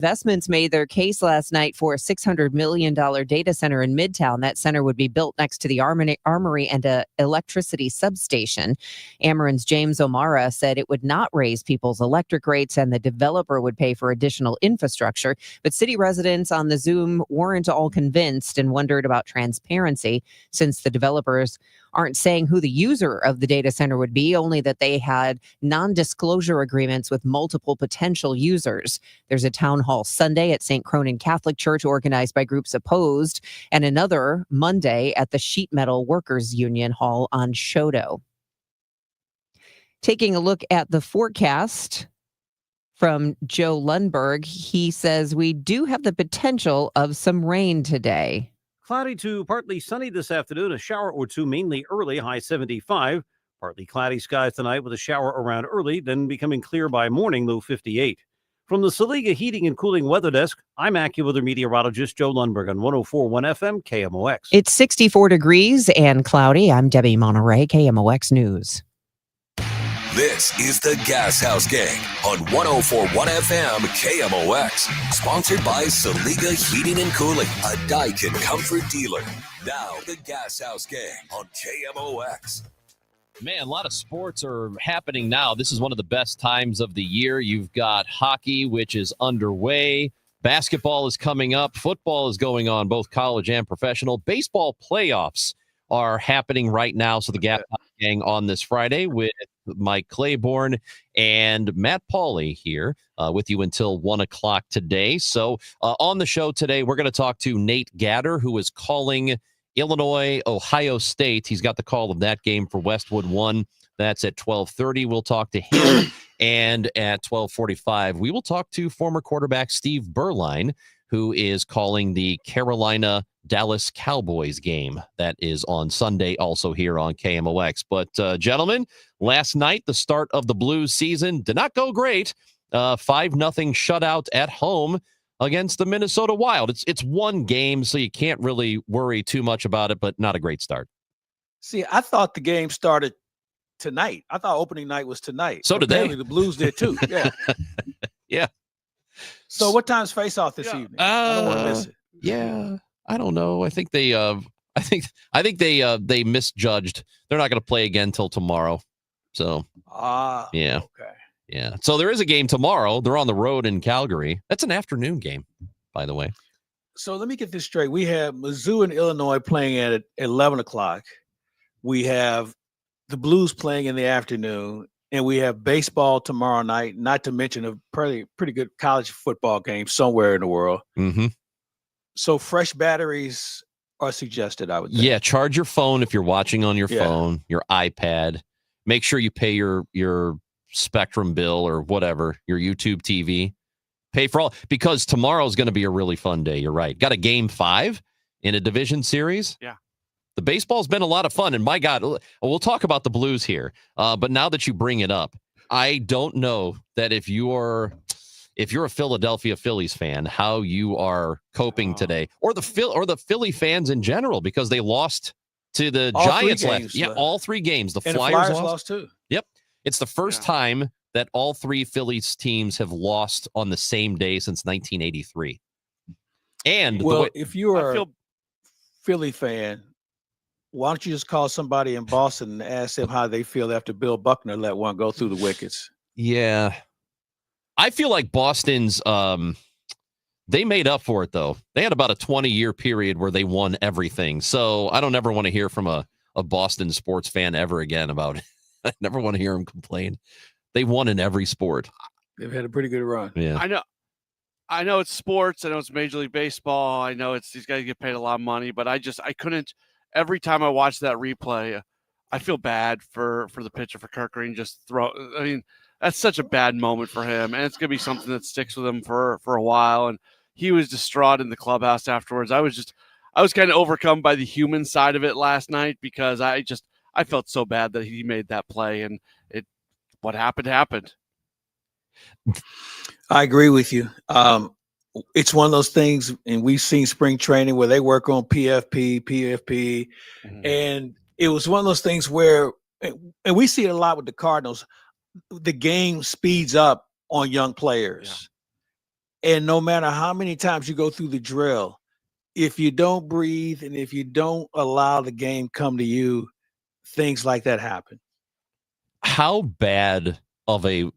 Investments made their case last night for a $600 million data center in Midtown. That center would be built next to the Armory and a electricity substation. Ameren's James O'Mara said it would not raise people's electric rates and the developer would pay for additional infrastructure. But city residents on the Zoom weren't all convinced and wondered about transparency, since the developers aren't saying who the user of the data center would be, only that they had non-disclosure agreements with multiple potential users. There's a town hall Sunday at St. Cronin Catholic Church organized by groups opposed, and another Monday at the Sheet Metal Workers Union Hall on Shodo. Taking a look at the forecast from Joe Lundberg, he says we do have the potential of some rain today. Cloudy to partly sunny this afternoon, a shower or two mainly early, high 75. Partly cloudy skies tonight with a shower around early, then becoming clear by morning, low 58. From the Saliga Heating and Cooling Weather Desk, I'm AccuWeather meteorologist Joe Lundberg on 104.1 FM KMOX. It's 64 degrees and cloudy. I'm Debbie Monterey, KMOX News. This is the Gashouse Gang on 104.1 FM KMOX. Sponsored by Saliga Heating and Cooling, a Daikin comfort dealer. Now the Gashouse Gang on KMOX. Man, a lot of sports are happening now. This is one of the best times of the year. You've got hockey, which is underway. Basketball is coming up. Football is going on, both college and professional. Baseball playoffs are happening right now. So the Gashouse Gang on this Friday with Mike Claiborne and Matt Pauley here with you until 1 o'clock today. So on the show today, we're going to talk to Nate Gatter, who is calling Illinois, Ohio State. He's got the call of that game for Westwood 1. That's at 12:30. We'll talk to him. And at 12:45, we will talk to former quarterback Steve Berline, who is calling the Carolina Dallas Cowboys game. That is on Sunday, also here on KMOX. But gentlemen, last night, the start of the Blues season did not go great. 5-0 shutout at home against the Minnesota Wild. It's one game, so you can't really worry too much about it, but not a great start. See, I thought the game started tonight. I thought opening night was tonight. So did Apparently they. The Blues did too. Yeah. Yeah. So what time's face-off this evening? I don't want to miss it. Yeah. I don't know. I think they misjudged. They're not going to play again till tomorrow. So yeah. Okay. Yeah. So there is a game tomorrow. They're on the road in Calgary. That's an afternoon game, by the way. So let me get this straight. We have Mizzou and Illinois playing at 11 o'clock. We have the Blues playing in the afternoon, and we have baseball tomorrow night, not to mention a pretty good college football game somewhere in the world. Mm-hmm. So fresh batteries are suggested, I would think. Yeah, charge your phone if you're watching on your phone, your iPad. Make sure you pay your Spectrum bill or whatever, your YouTube TV. Pay for all, because tomorrow's going to be a really fun day. You're right. Got a game 5 in a division series. Yeah. The baseball's been a lot of fun. And my God, we'll talk about the Blues here. But now that you bring it up, I don't know that if you're a Philadelphia Phillies fan, how you are coping today, or the Philly fans in general, because they lost to the Giants last. Yeah, all 3 games. The Flyers lost too. Yep. It's the first time that all 3 Phillies teams have lost on the same day since 1983. And if you're a Philly fan, why don't you just call somebody in Boston and ask them how they feel after Bill Buckner let one go through the wickets? Yeah. I feel like Boston's they made up for it, though. They had about a 20-year period where they won everything. So I don't ever want to hear from a Boston sports fan ever again about it. I never want to hear them complain. They won in every sport. They've had a pretty good run. Yeah. I know it's sports. I know it's Major League Baseball. I know these guys get paid a lot of money, but I couldn't. Every time I watch that replay, I feel bad for the pitcher, for Kirk Green. That's such a bad moment for him, and it's gonna be something that sticks with him for a while. And he was distraught in the clubhouse afterwards. I was kind of overcome by the human side of it last night, because I felt so bad that he made that play, and what happened. I agree with you. It's one of those things, and we've seen spring training where they work on PFP, and it was one of those things where, and we see it a lot with the Cardinals, the game speeds up on young players. And no matter how many times you go through the drill, if you don't breathe and if you don't allow the game come to you, things like that happen. How bad of a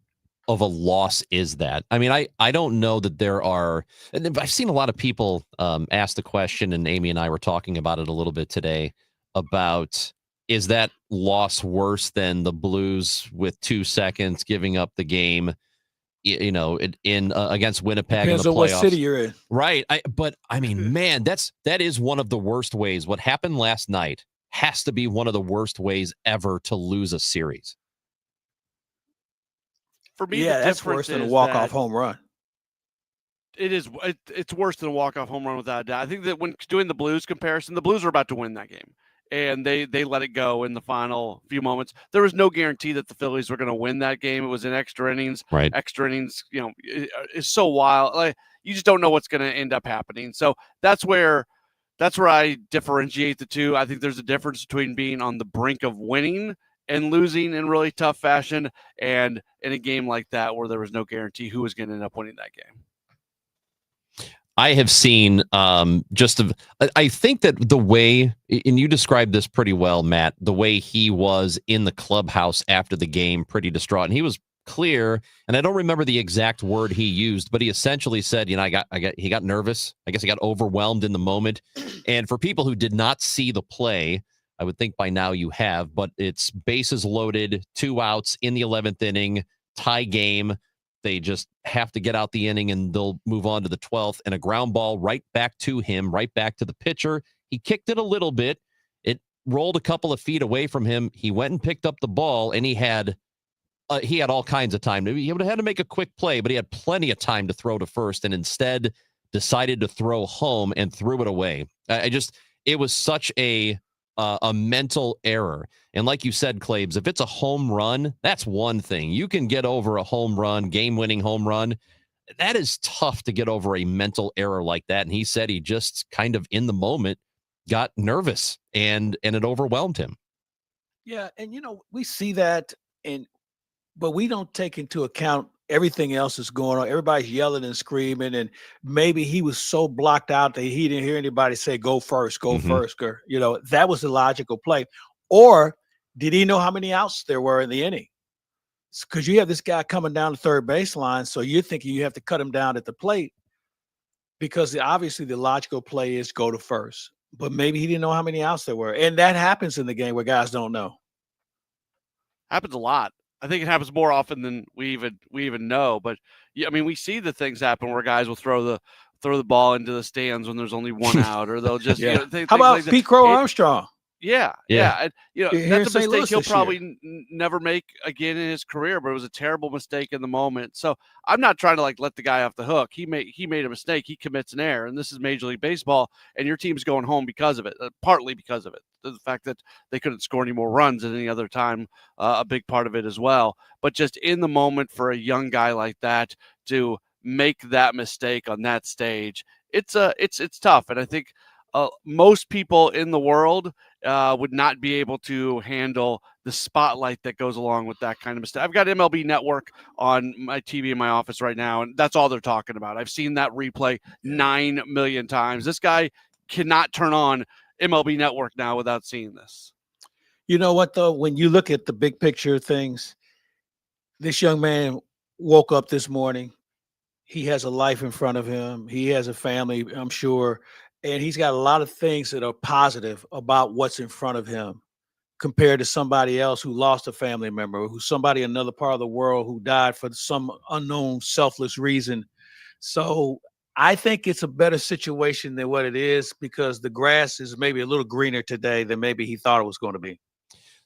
loss is that? I mean, I don't know that there are, and I've seen a lot of people ask the question, and Amy and I were talking about it a little bit today about, is that loss worse than the Blues with 2 seconds giving up the game, in against Winnipeg in Depends the on what city playoffs? you're in. Right. But I mean, man, that is one of the worst ways. What happened last night has to be one of the worst ways ever to lose a series. For me, the Yeah, that's difference worse than a is walk-off that home run. it's worse than a walk-off home run without a doubt. I think that when doing the Blues comparison, the Blues were about to win that game, and they let it go in the final few moments. There was no guarantee that the Phillies were going to win that game. It was in extra innings. Right. Extra innings, is so wild. Like, you just don't know what's going to end up happening. So that's where I differentiate the two. I think there's a difference between being on the brink of winning and losing in really tough fashion, and in a game like that where there was no guarantee who was going to end up winning that game. I have seen I think that the way, and you described this pretty well, Matt, the way he was in the clubhouse after the game, pretty distraught. And he was clear, and I don't remember the exact word he used, but he essentially said, he got nervous. I guess he got overwhelmed in the moment. And for people who did not see the play, I would think by now you have, but it's bases loaded, 2 outs in the 11th inning, tie game. They just have to get out the inning and they'll move on to the 12th, and a ground ball right back to him, right back to the pitcher. He kicked it a little bit. It rolled a couple of feet away from him. He went and picked up the ball, and he had all kinds of time. He would have had to make a quick play, but he had plenty of time to throw to first, and instead decided to throw home and threw it away. It was such a mental error. And like you said, Claves, if it's a home run, that's one thing. You can get over a home run, game-winning home run. That is tough to get over a mental error like that. And he said he just kind of in the moment got nervous and it overwhelmed him. Yeah, and we see that, but we don't take into account everything else that's going on. Everybody's yelling and screaming, and maybe he was so blocked out that he didn't hear anybody say go first, or that was the logical play. Or did he know how many outs there were in the inning? Because you have this guy coming down the third baseline, so you're thinking you have to cut him down at the plate, because obviously the logical play is go to first. But maybe he didn't know how many outs there were, and that happens in the game where guys don't know. Happens a lot. I think it happens more often than we even know. But yeah, I mean, we see the things happen where guys will throw the ball into the stands when there's only one out, or they'll just yeah. Things how about like Pete Crow Armstrong? Yeah. And, that's a mistake he'll probably never make again in his career, but it was a terrible mistake in the moment. So I'm not trying to let the guy off the hook. He made a mistake. He commits an error, and this is Major League Baseball, and your team's going home because of it, partly because of it. The fact that they couldn't score any more runs at any other time, a big part of it as well. But just in the moment for a young guy like that to make that mistake on that stage, it's tough. And I think most people in the world would not be able to handle the spotlight that goes along with that kind of mistake. I've got MLB Network on my TV in my office right now, and that's all they're talking about. I've seen that replay 9 million times. This guy cannot turn on MLB Network now without seeing this. You know what, though? When you look at the big picture of things, this young man woke up this morning. He has a life in front of him. He has a family, I'm sure. And he's got a lot of things that are positive about what's in front of him compared to somebody else who lost a family member, who's somebody in another part of the world who died for some unknown selfless reason. So I think it's a better situation than what it is, because the grass is maybe a little greener today than maybe he thought it was going to be.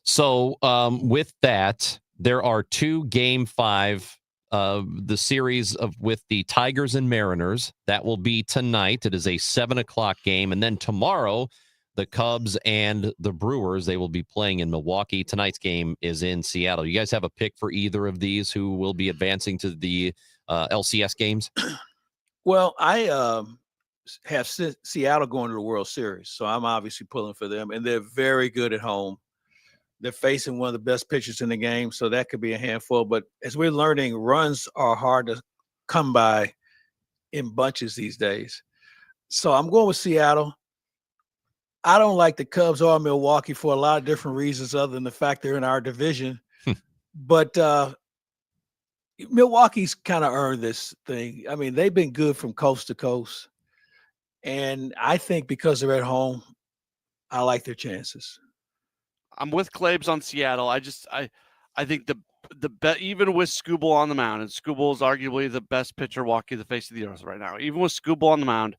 So with that, there are 2 Game 5 the series with the Tigers and Mariners. That will be tonight. It is a 7:00 game. And then tomorrow, the Cubs and the Brewers, they will be playing in Milwaukee. Tonight's game is in Seattle. You guys have a pick for either of these who will be advancing to the LCS games? Well, I have Seattle going to the World Series, so I'm obviously pulling for them, and they're very good at home. They're facing one of the best pitchers in the game, so that could be a handful. But as we're learning, runs are hard to come by in bunches these days. So I'm going with Seattle. I don't like the Cubs or Milwaukee for a lot of different reasons other than the fact they're in our division. But Milwaukee's kind of earned this thing. I mean, they've been good from coast to coast. And I think because they're at home, I like their chances. I'm with Claibs on Seattle. I think even with Skubal on the mound, and Skubal is arguably the best pitcher walking the face of the earth right now. Even with Skubal on the mound,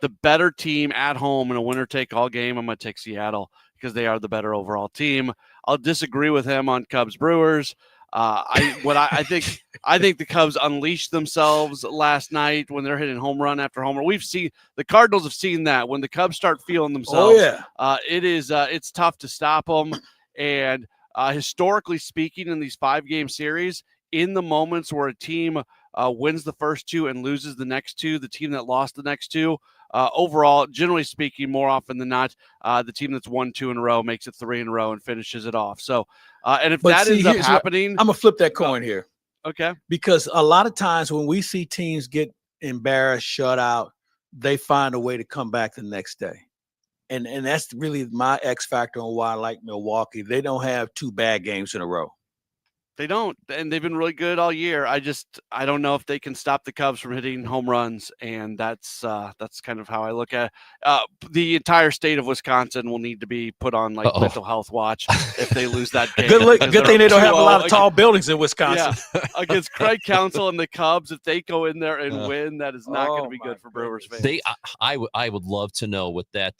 the better team at home in a winner-take-all game, I'm going to take Seattle because they are the better overall team. I'll disagree with him on Cubs Brewers. I think the Cubs unleashed themselves last night when they're hitting home run after home run. We've seen the Cardinals have seen that when the Cubs start feeling themselves. It's tough to stop them. And historically speaking, in these 5-game series, in the moments where a team wins the first 2 and loses the next 2, the team that lost the next 2, overall, generally speaking, more often than not, the team that's won 2 in a row makes it 3 in a row and finishes it off. So, and if that ends up happening, I'm gonna flip that coin here. Okay. Because a lot of times when we see teams get embarrassed, shut out, they find a way to come back the next day. And that's really my X factor on why I like Milwaukee. They don't have 2 bad games in a row. They don't, and they've been really good all year. I don't know if they can stop the Cubs from hitting home runs, and that's kind of how I look at it. The entire state of Wisconsin will need to be put on mental health watch if they lose that game. Good thing they don't have a lot of tall buildings in Wisconsin. Yeah, against Craig Counsell and the Cubs, if they go in there and win, that is not going to be good for Brewers fans. I would love to know what that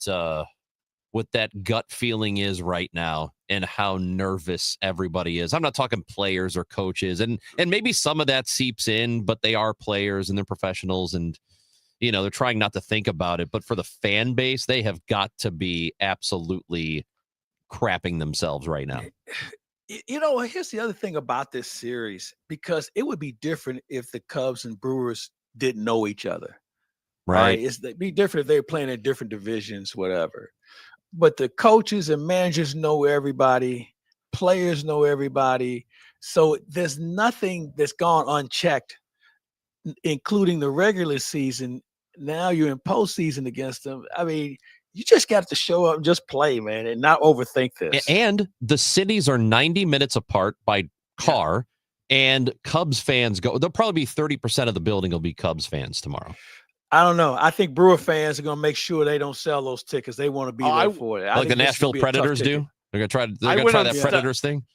gut feeling is right now and how nervous everybody is. I'm not talking players or coaches, and maybe some of that seeps in, but they are players and they're professionals, and they're trying not to think about it. But for the fan base, they have got to be absolutely crapping themselves right now. Here's the other thing about this series, because it would be different if the Cubs and Brewers didn't know each other. Right. It'd be different if they were playing in different divisions, whatever. But the coaches and managers know everybody, players know everybody. So there's nothing that's gone unchecked, including the regular season. Now you're in postseason against them. I mean, you just got to show up and just play, man, and not overthink this. And the cities are 90 minutes apart by car, and Cubs fans there'll probably be 30% of the building will be Cubs fans tomorrow. I don't know. I think Brewer fans are going to make sure they don't sell those tickets. They want to be there for it. Like the Nashville Predators do? They're going to try that Predators thing?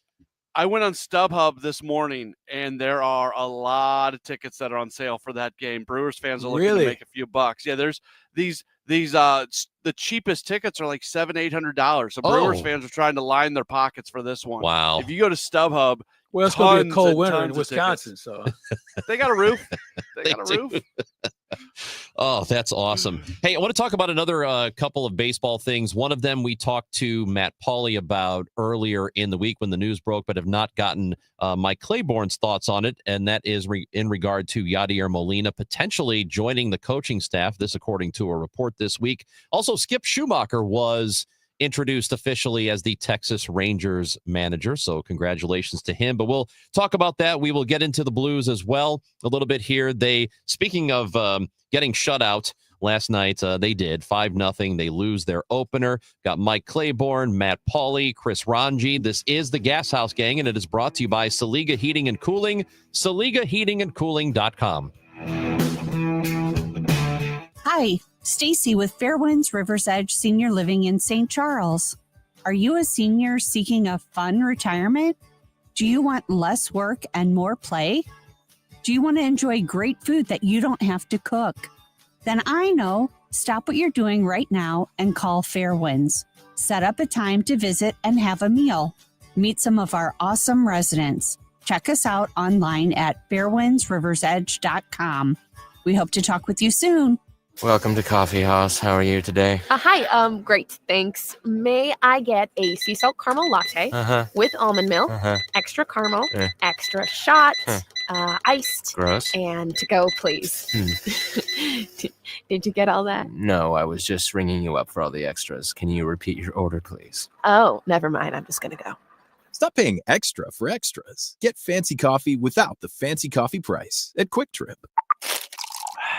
I went on StubHub this morning, and there are a lot of tickets that are on sale for that game. Brewers fans are looking to make a few bucks. Yeah, there's these the cheapest tickets are like $700-800. So Brewers fans are trying to line their pockets for this one. Wow. If you go to StubHub, well, it's going to be a cold winter in Wisconsin, so they got a roof. They got a roof. Oh, that's awesome. Hey, I want to talk about another couple of baseball things. One of them we talked to Matt Pauley about earlier in the week when the news broke, but have not gotten Mike Claiborne's thoughts on it, and that is in regard to Yadier Molina potentially joining the coaching staff. This, according to a report this week. Also, Skip Schumacher was introduced officially as the Texas Rangers manager, so congratulations to him. But we'll talk about that. We will get into the Blues as well a little bit here. Speaking of getting shut out last night, they did 5-0. They lose their opener. Got Mike Claiborne, Matt Pauley, Chris Ranji. This is the Gashouse Gang, and it is brought to you by Saliga Heating and Cooling, SaligaHeatingandCooling.com. Hi, Stacy with Fairwinds Rivers Edge Senior Living in St. Charles. Are you a senior seeking a fun retirement? Do you want less work and more play? Do you want to enjoy great food that you don't have to cook? Then I know. Stop what you're doing right now and call Fairwinds. Set up a time to visit and have a meal. Meet some of our awesome residents. Check us out online at fairwindsriversedge.com. We hope to talk with you soon. Welcome to Coffee House. How are you today? Hi, great, thanks. May I get a sea salt caramel latte with almond milk, extra caramel, extra shot, iced, gross, and to go, please. Did you get all that? No, I was just ringing you up for all the extras. Can you repeat your order, please? Oh, never mind. I'm just going to go. Stop paying extra for extras. Get fancy coffee without the fancy coffee price at Quick Trip.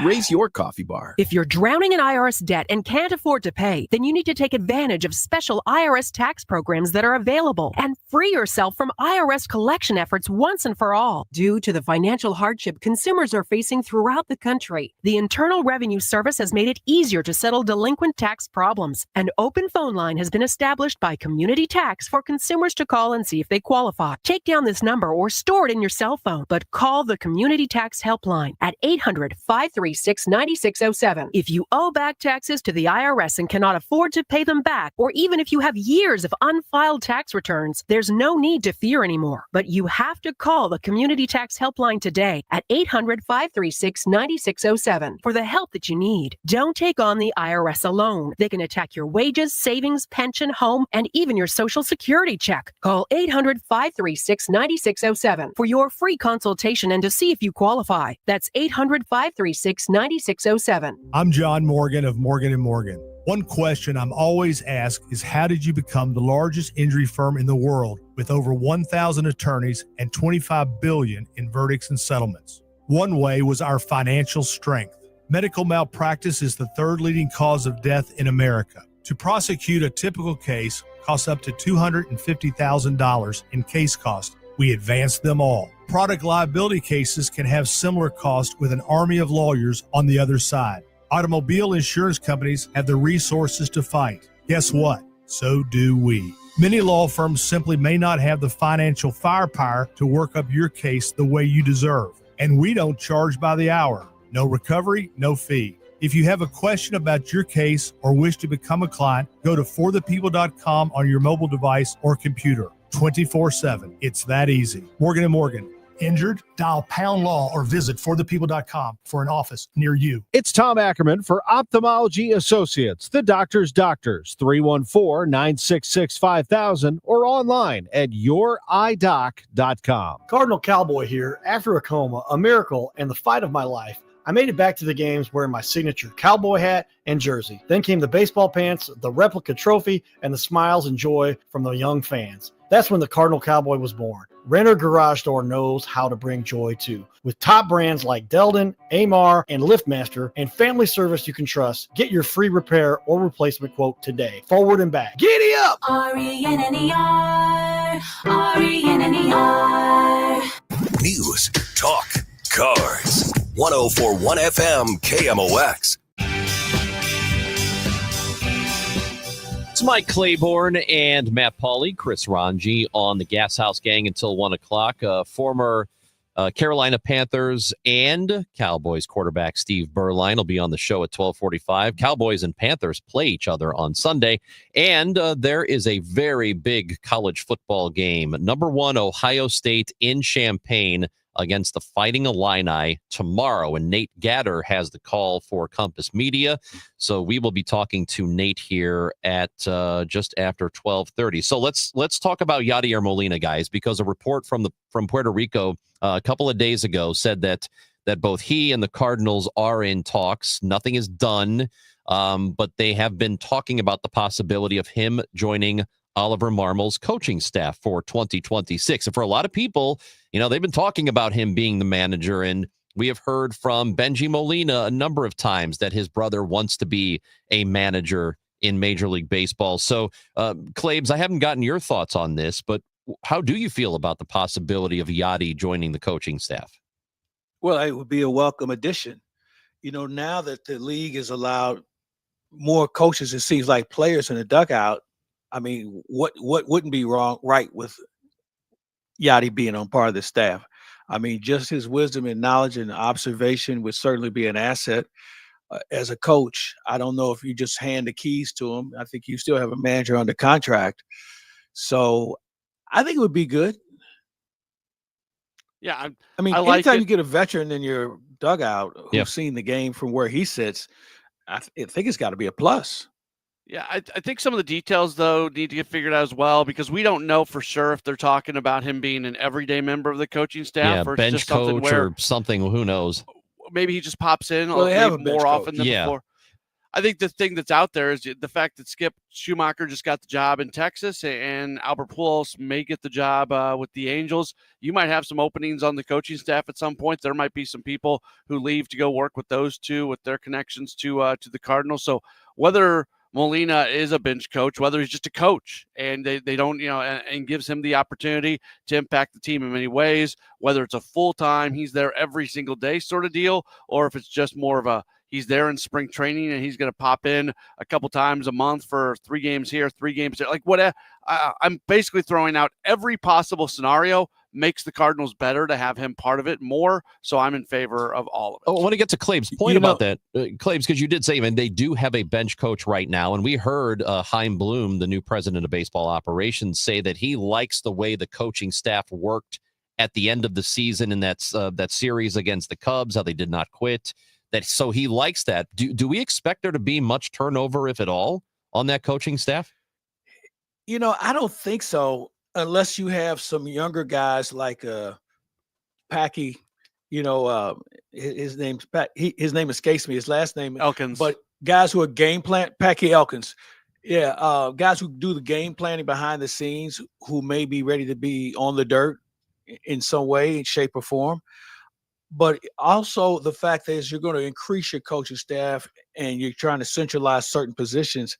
Raise your coffee bar. If you're drowning in IRS debt and can't afford to pay, then you need to take advantage of special IRS tax programs that are available and free yourself from IRS collection efforts once and for all. Due to the financial hardship consumers are facing throughout the country, the Internal Revenue Service has made it easier to settle delinquent tax problems. An open phone line has been established by Community Tax for consumers to call and see if they qualify. Take down this number or store it in your cell phone, but call the Community Tax Helpline at 800-536-9607. If you owe back taxes to the IRS and cannot afford to pay them back, or even if you have years of unfiled tax returns, there's no need to fear anymore. But you have to call the Community Tax Helpline today at 800-536-9607 for the help that you need. Don't take on the IRS alone. They can attack your wages, savings, pension, home, and even your Social Security check. Call 800-536-9607 for your free consultation and to see if you qualify. That's 800-536-9607. I'm John Morgan of Morgan & Morgan. One question I'm always asked is, how did you become the largest injury firm in the world with over 1,000 attorneys and $25 billion in verdicts and settlements? One way was our financial strength. Medical malpractice is the third leading cause of death in America. To prosecute a typical case costs up to $250,000 in case costs. We advance them all. Product liability cases can have similar costs with an army of lawyers on the other side. Automobile insurance companies have the resources to fight. Guess what? So do we. Many law firms simply may not have the financial firepower to work up your case the way you deserve. And we don't charge by the hour. No recovery, no fee. If you have a question about your case or wish to become a client, go to forthepeople.com on your mobile device or computer. 24/7. It's that easy. Morgan & Morgan. Injured? Dial #law or visit forthepeople.com for an office near you. It's Tom Ackerman for Ophthalmology Associates, the doctor's doctors, 314-966-5000 or online at youridoc.com. Cardinal Cowboy here. After a coma, a miracle, and the fight of my life, I made it back to the games wearing my signature cowboy hat and jersey. Then came the baseball pants, the replica trophy, and the smiles and joy from the young fans. That's when the Cardinal Cowboy was born. Renner Garage Door knows how to bring joy too. With top brands like Delden, Amar, and LiftMaster, and family service you can trust, get your free repair or replacement quote today. Forward and back. Giddy up! RENNER, RENNER. News, talk, cars. 104.1 FM KMOX. It's Mike Claiborne and Matt Pauley, Chris Ranji on the Gashouse Gang until 1 o'clock. Former Carolina Panthers and Cowboys quarterback Steve Berline will be on the show at 12:45. Cowboys and Panthers play each other on Sunday. And there is a very big college football game. Number 1, Ohio State in Champaign against the Fighting Illini tomorrow. And Nate Gatter has the call for Compass Media. So we will be talking to Nate here at just after 12:30. So let's talk about Yadier Molina, guys, because a report from Puerto Rico a couple of days ago said that both he and the Cardinals are in talks. Nothing is done, but they have been talking about the possibility of him joining Oliver Marmel's coaching staff for 2026. And for a lot of people, they've been talking about him being the manager. And we have heard from Benji Molina a number of times that his brother wants to be a manager in Major League Baseball. So, Claibs, I haven't gotten your thoughts on this, but how do you feel about the possibility of Yadi joining the coaching staff? Well, it would be a welcome addition. Now that the league has allowed more coaches, it seems like players in the dugout, I mean, what wouldn't be right with Yadi being on part of the staff? I mean, just his wisdom and knowledge and observation would certainly be an asset. As a coach, I don't know if you just hand the keys to him. I think you still have a manager under contract. So I think it would be good. Yeah. I mean, anytime you get a veteran in your dugout who's seen the game from where he sits, I think it's got to be a plus. Yeah, I think some of the details, though, need to get figured out as well, because we don't know for sure if they're talking about him being an everyday member of the coaching staff or bench just coach something where or something. Who knows? Maybe he just pops in more often than before. I think the thing that's out there is the fact that Skip Schumacher just got the job in Texas, and Albert Pujols may get the job with the Angels. You might have some openings on the coaching staff at some point. There might be some people who leave to go work with those two with their connections to the Cardinals. So whether Molina is a bench coach, whether he's just a coach and they don't, and gives him the opportunity to impact the team in many ways, whether it's a full-time, he's there every single day sort of deal, or if it's just more of a, he's there in spring training and he's going to pop in a couple times a month for 3 games here, 3 games there. Like what I'm basically throwing out every possible scenario makes the Cardinals better to have him part of it more. So I'm in favor of all of it. I want to get to Claib's point about that, Claibs, because you did say, man, they do have a bench coach right now. And we heard Chaim Bloom, the new president of baseball operations, say that he likes the way the coaching staff worked at the end of the season in that series against the Cubs, how they did not quit. So he likes that. Do we expect there to be much turnover, if at all, on that coaching staff? I don't think so, unless you have some younger guys like Packy. His name's his name escapes me. His last name Elkins. But guys who are game plan, Packy Elkins. Yeah, guys who do the game planning behind the scenes, who may be ready to be on the dirt in some way, shape, or form. But also the fact is you're going to increase your coaching staff and you're trying to centralize certain positions.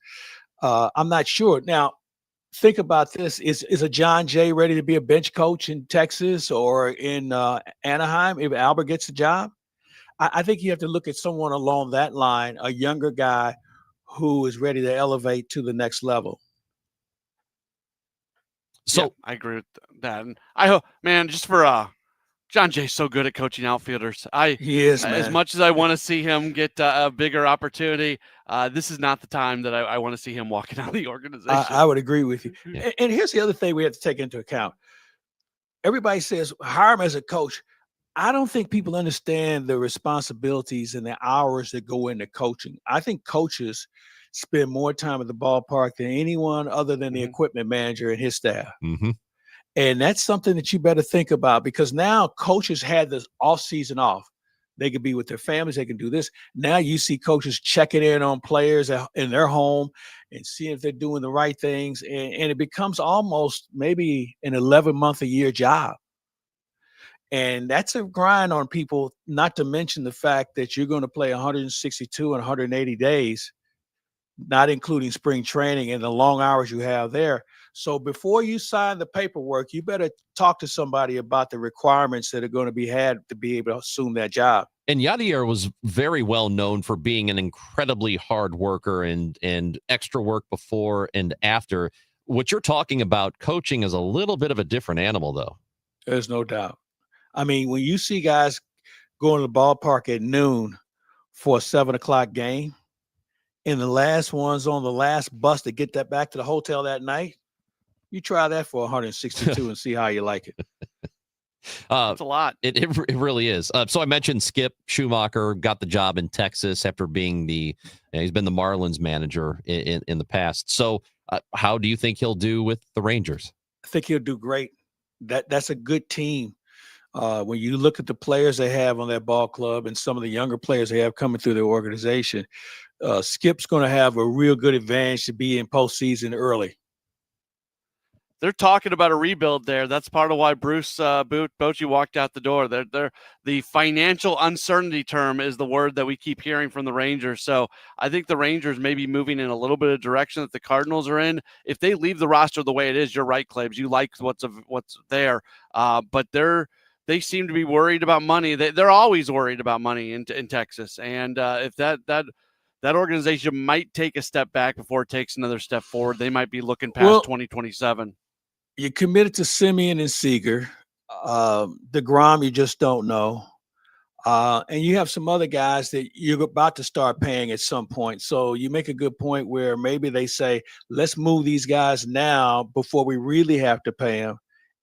I'm not sure. Now, think about this. Is a John Jay ready to be a bench coach in Texas or in Anaheim if Albert gets the job? I think you have to look at someone along that line, a younger guy who is ready to elevate to the next level. So yeah, I agree with that. And I hope, man, just for John Jay's so good at coaching outfielders. He is, man. As much as I want to see him get a bigger opportunity, this is not the time that I want to see him walking out of the organization. I would agree with you. And here's the other thing we have to take into account. Everybody says hire him as a coach. I don't think people understand the responsibilities and the hours that go into coaching. I think coaches spend more time at the ballpark than anyone other than the equipment manager and his staff. Mm-hmm. And that's something that you better think about, because now coaches had this off season off. They could be with their families. They can do this. Now you see coaches checking in on players in their home and seeing if they're doing the right things. And it becomes almost maybe an 11-month-a-year job. And that's a grind on people, not to mention the fact that you're going to play 162 and 180 days, not including spring training and the long hours you have there. So before you sign the paperwork, you better talk to somebody about the requirements that are going to be had to be able to assume that job. And Yadier was very well known for being an incredibly hard worker and extra work before and after. What you're talking about, coaching, is a little bit of a different animal, though. There's no doubt. I mean, when you see guys going to the ballpark at noon for a 7:00 game, and the last one's on the last bus to get that back to the hotel that night, you try that for 162 and see how you like it. That's a lot. It really is. So I mentioned Skip Schumacher got the job in Texas after being he's been the Marlins manager in the past. So how do you think he'll do with the Rangers? I think he'll do great. That's a good team. When you look at the players they have on that ball club and some of the younger players they have coming through their organization, Skip's going to have a real good advantage to be in postseason early. They're talking about a rebuild there. That's part of why Bruce Bochy walked out the door. The financial uncertainty term is the word that we keep hearing from the Rangers. So I think the Rangers may be moving in a little bit of direction that the Cardinals are in. If they leave the roster the way it is, you're right, Claibs. You like what's there, but they seem to be worried about money. They're always worried about money in Texas, and if that organization might take a step back before it takes another step forward, they might be looking past 2027. You're committed to Simeon and Seager. DeGrom, you just don't know. And you have some other guys that you're about to start paying at some point. So you make a good point where maybe they say, let's move these guys now before we really have to pay them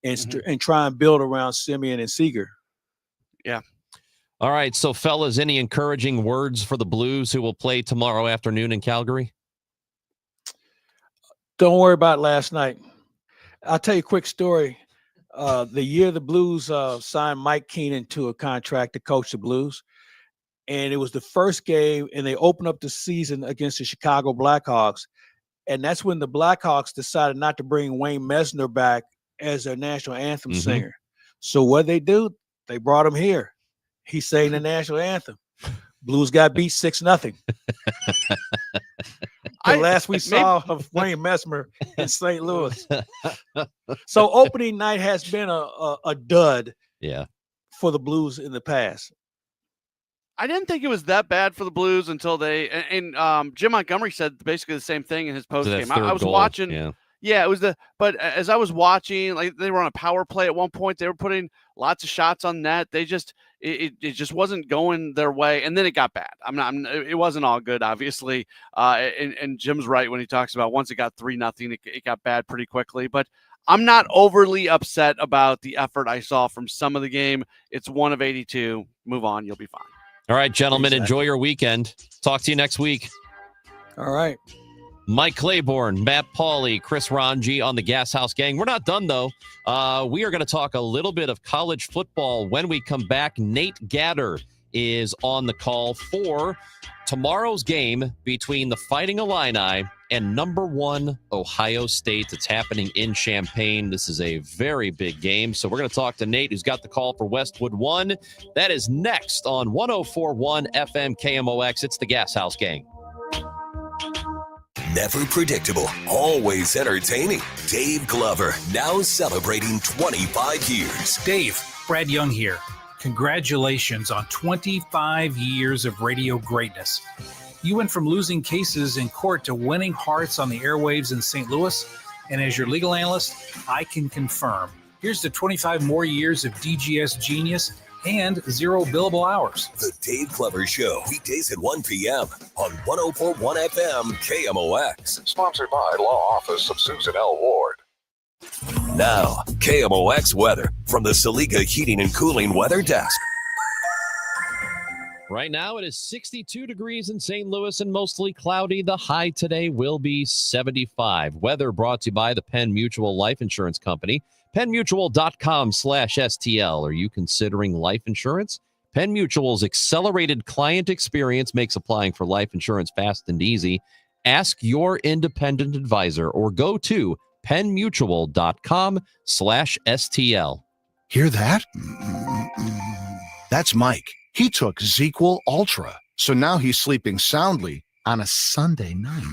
and try and build around Simeon and Seager. Yeah. All right. So, fellas, any encouraging words for the Blues who will play tomorrow afternoon in Calgary? Don't worry about last night. I'll tell you a quick story. The year the Blues signed Mike Keenan to a contract to coach the Blues, And it was the first game, and they opened up the season against the Chicago Blackhawks. And that's when the Blackhawks decided not to bring Wayne Messner back as their national anthem singer. So what they do, they brought him here. He sang the national anthem. Blues got beat 6-0. The last we saw of Wayne Messner in St. Louis. So opening night has been a dud for the Blues in the past. I didn't think it was that bad for the Blues until they and Jim Montgomery said basically the same thing in his post game. I was watching. Yeah, it was but as I was watching, like they were on a power play at one point. They were putting lots of shots on net. They just it just wasn't going their way, and then it got bad. It wasn't all good, obviously. And Jim's right when he talks about once it got 3-0, it got bad pretty quickly. But I'm not overly upset about the effort I saw from some of the game. It's 1 of 82. Move on, you'll be fine. All right, gentlemen, enjoy your weekend. Talk to you next week. All right. Mike Claiborne, Matt Pauley, Chris Ranji on the Gashouse Gang. We're not done, though. We are going to talk a little bit of college football when we come back. Nate Gatter is on the call for tomorrow's game between the Fighting Illini and number 1 Ohio State. It's happening in Champaign. This is a very big game. So we're going to talk to Nate, who's got the call for Westwood 1. That is next on 104.1 FM KMOX. It's the Gashouse Gang. Never predictable, always entertaining. Dave Glover, now celebrating 25 years. Dave, Brad Young here. Congratulations on 25 years of radio greatness. You went from losing cases in court to winning hearts on the airwaves in St. Louis. And as your legal analyst, I can confirm. Here's to 25 more years of DGS genius and 0 billable hours. The Dave Glover Show, weekdays at 1 p.m. on 104.1 FM KMOX. Sponsored by Law Office of Susan L. Ward. Now, KMOX weather from the Saliga Heating and Cooling Weather Desk. Right now, it is 62 degrees in St. Louis and mostly cloudy. The high today will be 75. Weather brought to you by the Penn Mutual Life Insurance Company. PennMutual.com/STL. Are you considering life insurance? Penn Mutual's accelerated client experience makes applying for life insurance fast and easy. Ask your independent advisor or go to PennMutual.com/STL. Hear that? That's Mike. He took ZQL Ultra, so now he's sleeping soundly on a Sunday night.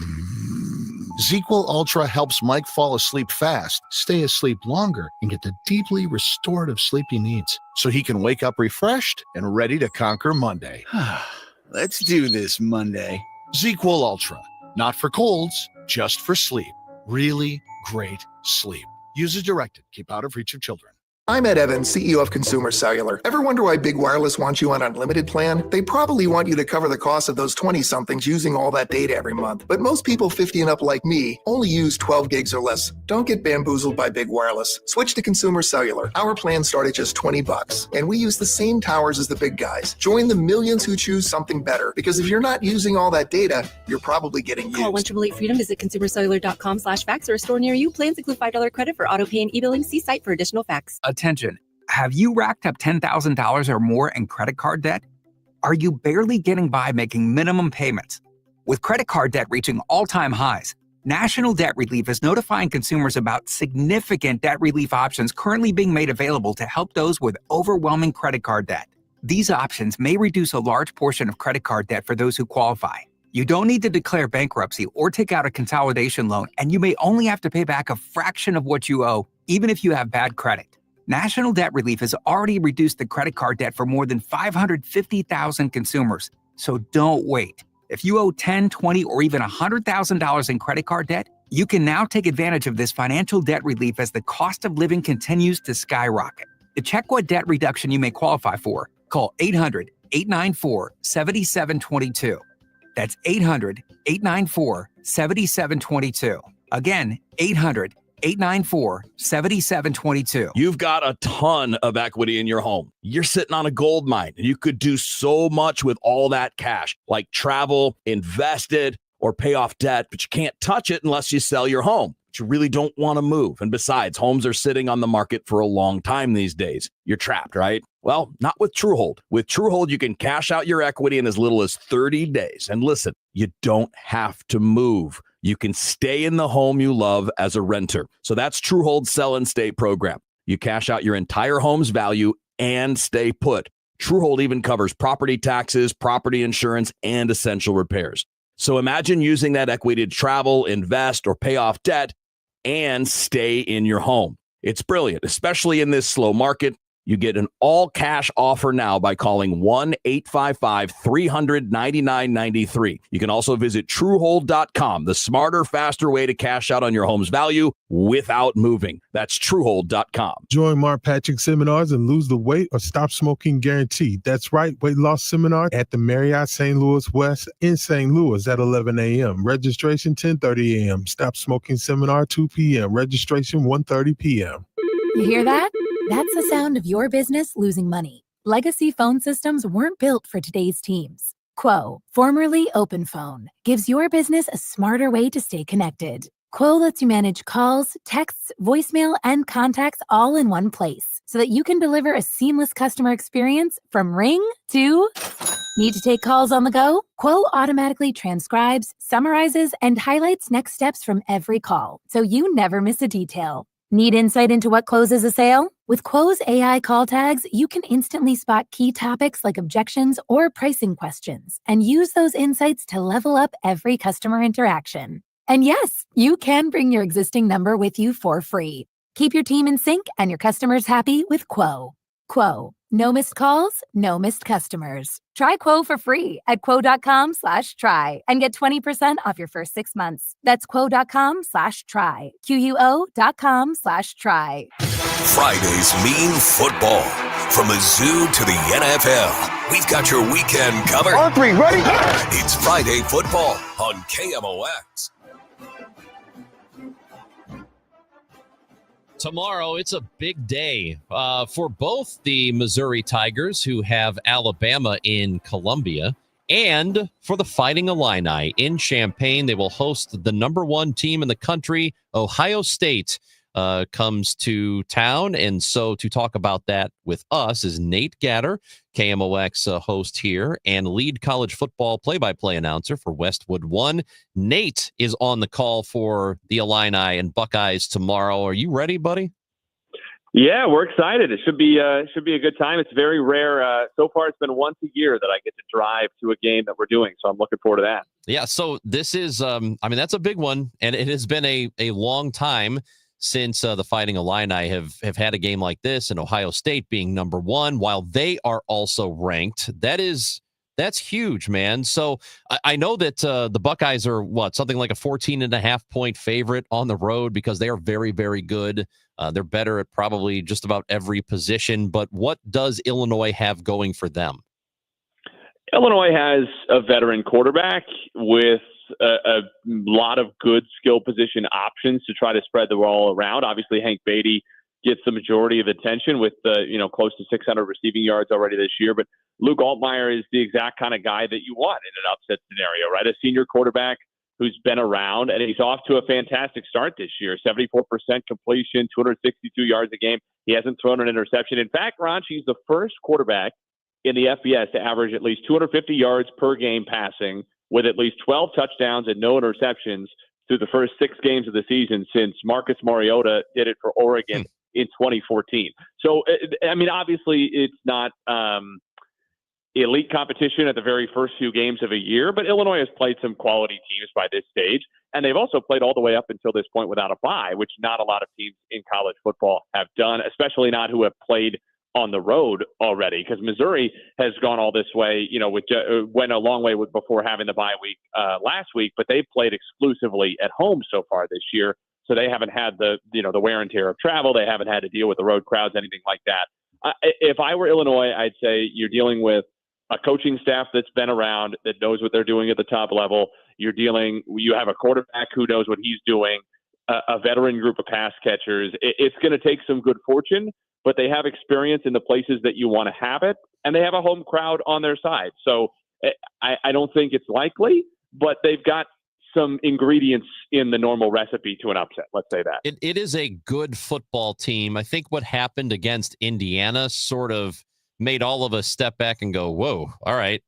ZQL Ultra helps Mike fall asleep fast, stay asleep longer, and get the deeply restorative sleep he needs so he can wake up refreshed and ready to conquer Monday. Let's do this Monday. ZQL Ultra. Not for colds, just for sleep. Really great sleep. Use as directed. Keep out of reach of children. I'm Ed Evans, CEO of Consumer Cellular. Ever wonder why Big Wireless wants you on an unlimited plan? They probably want you to cover the cost of those 20-somethings using all that data every month. But most people 50 and up like me only use 12 gigs or less. Don't get bamboozled by Big Wireless. Switch to Consumer Cellular. Our plans start at just $20, and we use the same towers as the big guys. Join the millions who choose something better, because if you're not using all that data, you're probably getting used. Call 1-888-FREEDOM, visit consumercellular.com/facts or a store near you. Plans include $5 credit for auto pay and e-billing. See site for additional facts. Attention. Have you racked up $10,000 or more in credit card debt? Are you barely getting by making minimum payments? With credit card debt reaching all-time highs, National Debt Relief is notifying consumers about significant debt relief options currently being made available to help those with overwhelming credit card debt. These options may reduce a large portion of credit card debt for those who qualify. You don't need to declare bankruptcy or take out a consolidation loan, and you may only have to pay back a fraction of what you owe, even if you have bad credit. National Debt Relief has already reduced the credit card debt for more than 550,000 consumers. So don't wait. If you owe $10,000, $20,000, or even $100,000 in credit card debt, you can now take advantage of this financial debt relief as the cost of living continues to skyrocket. To check what debt reduction you may qualify for, call 800-894-7722. That's 800-894-7722. Again, 800-894-7722. You've got a ton of equity in your home. You're sitting on a gold mine, and you could do so much with all that cash, like travel, invest it, or pay off debt, but you can't touch it unless you sell your home. But you really don't want to move. And besides, homes are sitting on the market for a long time these days. You're trapped, right? Well, not with Truehold. With Truehold, you can cash out your equity in as little as 30 days. And listen, you don't have to move. You can stay in the home you love as a renter. So that's Truehold's Sell and Stay program. You cash out your entire home's value and stay put. Truehold even covers property taxes, property insurance, and essential repairs. So imagine using that equity to travel, invest, or pay off debt and stay in your home. It's brilliant, especially in this slow market. You get an all-cash offer now by calling 1-855-300-9993. You can also visit Truehold.com, the smarter, faster way to cash out on your home's value without moving. That's Truehold.com. Join Mark Patrick seminars and lose the weight or stop smoking guaranteed. That's right, weight loss seminar at the Marriott St. Louis West in St. Louis at 11 a.m. Registration 10:30 a.m. Stop smoking seminar 2 p.m. Registration 1:30 p.m. You hear that? That's the sound of your business losing money. Legacy phone systems weren't built for today's teams. Quo, formerly OpenPhone, gives your business a smarter way to stay connected. Quo lets you manage calls, texts, voicemail, and contacts all in one place so that you can deliver a seamless customer experience from ring to... Need to take calls on the go? Quo automatically transcribes, summarizes, and highlights next steps from every call, so you never miss a detail. Need insight into what closes a sale? With Quo's AI call tags, you can instantly spot key topics like objections or pricing questions and use those insights to level up every customer interaction. And yes, you can bring your existing number with you for free. Keep your team in sync and your customers happy with Quo. Quo. No missed calls, no missed customers. Try Quo for free at quo.com/try and get 20% off your first 6 months. That's quo.com/try. QUO.com/try. Fridays mean football. From the zoo to the NFL, we've got your weekend covered. On three, ready? It's Friday football on KMOX. Tomorrow, it's a big day for both the Missouri Tigers, who have Alabama in Columbia, and for the Fighting Illini in Champaign. They will host the number one team in the country. Ohio State comes to town. And so to talk about that with us is Nate Gatter, KMOX host here and lead college football play-by-play announcer for Westwood One. Nate is on the call for the Illini and Buckeyes tomorrow. Are you ready, buddy? Yeah, we're excited. It should be a good time. It's very rare. So far, it's been once a year that I get to drive to a game that we're doing. So I'm looking forward to that. Yeah, so this is, that's a big one. And it has been a long time since the Fighting Illini have had a game like this, and Ohio State being number one, while they are also ranked. That's huge, man. So I know that the Buckeyes are something like a 14.5-point favorite on the road because they are very, very good. They're better at probably just about every position. But what does Illinois have going for them? Illinois has a veteran quarterback with a lot of good skill position options to try to spread the ball around. Obviously, Hank Beatty gets the majority of attention with close to 600 receiving yards already this year. But Luke Altmaier is the exact kind of guy that you want in an upset scenario, right? A senior quarterback who's been around, and he's off to a fantastic start this year. 74% completion, 262 yards a game. He hasn't thrown an interception. In fact, Ron, he's the first quarterback in the FBS to average at least 250 yards per game passing, with at least 12 touchdowns and no interceptions through the first 6 games of the season since Marcus Mariota did it for Oregon in 2014. So, obviously it's not elite competition at the very first few games of a year, but Illinois has played some quality teams by this stage, and they've also played all the way up until this point without a bye, which not a lot of teams in college football have done, especially not who have played on the road already, because Missouri has gone all this way, went a long way before having the bye week last week, but they've played exclusively at home so far this year. So they haven't had the wear and tear of travel. They haven't had to deal with the road crowds, anything like that. If I were Illinois, I'd say you're dealing with a coaching staff that's been around, that knows what they're doing at the top level. You have a quarterback who knows what he's doing, a veteran group of pass catchers. It's going to take some good fortune, but they have experience in the places that you want to have it, and they have a home crowd on their side. So I don't think it's likely, but they've got some ingredients in the normal recipe to an upset. Let's say that. It is a good football team. I think what happened against Indiana sort of made all of us step back and go, whoa, all right.